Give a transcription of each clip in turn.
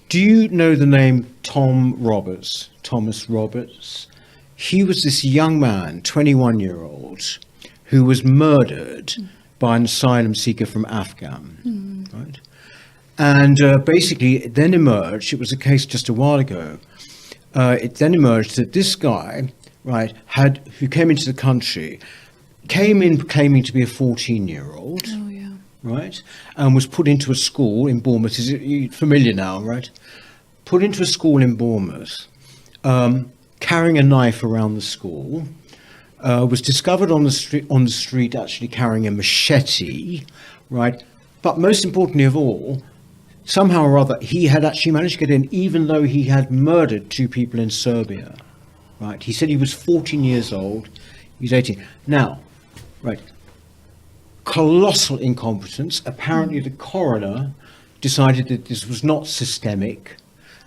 Do you know the name Tom Roberts? Thomas Roberts? He was this young man, 21-year-old, who was murdered by an asylum seeker from Afghan, right? And basically, it then emerged, it was a case just a while ago, it then emerged that this guy, right, who came into the country, came in claiming to be a 14-year-old, right, and was put into a school in Bournemouth. Is it familiar now, right? Put into a school in Bournemouth, carrying a knife around the school, was discovered on the street actually carrying a machete, right? But most importantly of all, somehow or other, he had actually managed to get in, even though he had murdered 2 people in Serbia, right? He said he was 14 years old. He's 18 now, right? Colossal incompetence. Apparently, the coroner decided that this was not systemic,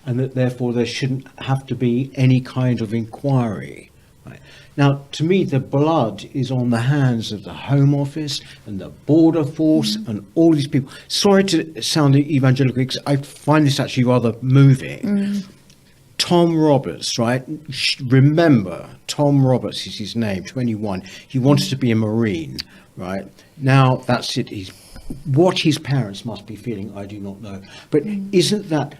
and that therefore there shouldn't have to be any kind of inquiry. Right. Now, to me, the blood is on the hands of the Home Office and the Border Force and all these people. Sorry to sound evangelical, because I find this actually rather moving. Tom Roberts, right? Remember, Tom Roberts is his name, 21. He wanted to be a Marine, right? Now, that's it. What his parents must be feeling, I do not know. But isn't that...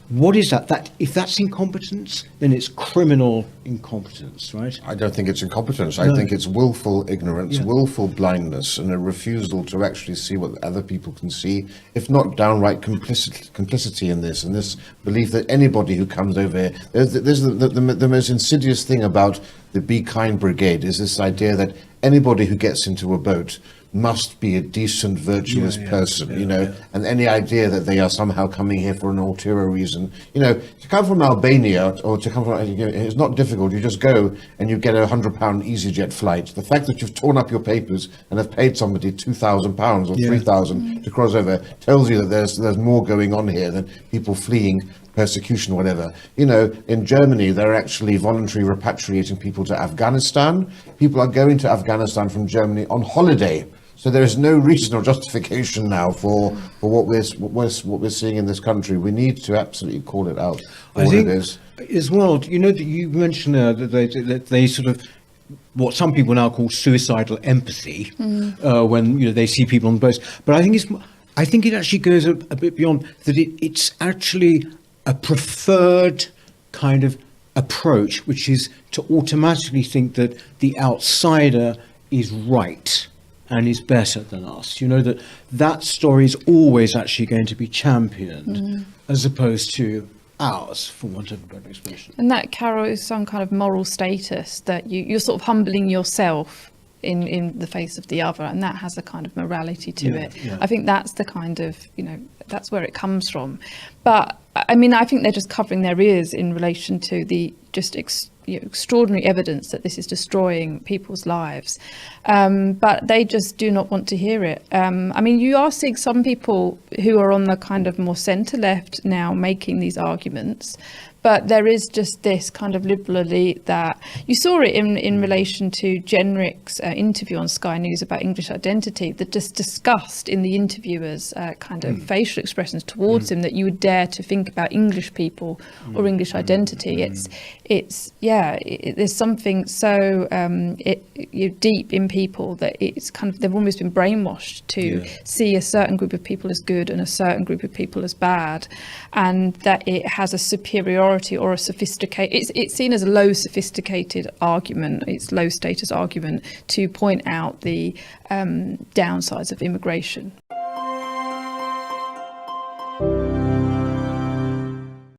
What is that? That if that's incompetence, then it's criminal incompetence, right? I don't think it's incompetence. No. I think it's willful ignorance, willful blindness, and a refusal to actually see what other people can see, if not downright complicity in this, and this belief that anybody who comes over here... There's the most insidious thing about the Be Kind Brigade is this idea that anybody who gets into a boat must be a decent, virtuous person, and any idea that they are somehow coming here for an ulterior reason. To come from Albania or to come from, it's not difficult. You just go and you get a £100 EasyJet flight. The fact that you've torn up your papers and have paid somebody £2,000 or £3,000 to cross over tells you that there's more going on here than people fleeing persecution or whatever. In Germany, they're actually voluntarily repatriating people to Afghanistan. People are going to Afghanistan from Germany on holiday. So there is no reason or justification now for what we're seeing in this country. We need to absolutely call it out for what it is. As well, that you mentioned that they sort of, what some people now call suicidal empathy, when they see people on the boats. But I think it actually goes a bit beyond that. It's actually a preferred kind of approach, which is to automatically think that the outsider is right and is better than us. That story is always actually going to be championed as opposed to ours, for want of a better expression. And that carries some kind of moral status that you're sort of humbling yourself in the face of the other, and that has a kind of morality to it. I think that's the kind of, that's where it comes from. But I think they're just covering their ears in relation to the just extraordinary evidence that this is destroying people's lives. But they just do not want to hear it. You are seeing some people who are on the kind of more centre left now making these arguments. But there is just this kind of liberal elite that you saw it in relation to Jenrick's interview on Sky News about English identity, that just disgust in the interviewer's kind of facial expressions towards him, that you would dare to think about English people or English identity. There's something so deep in people that it's kind of, they've almost been brainwashed to see a certain group of people as good and a certain group of people as bad, and that it has a superiority or a sophisticated, it's seen as a low sophisticated argument, it's low status argument to point out the downsides of immigration.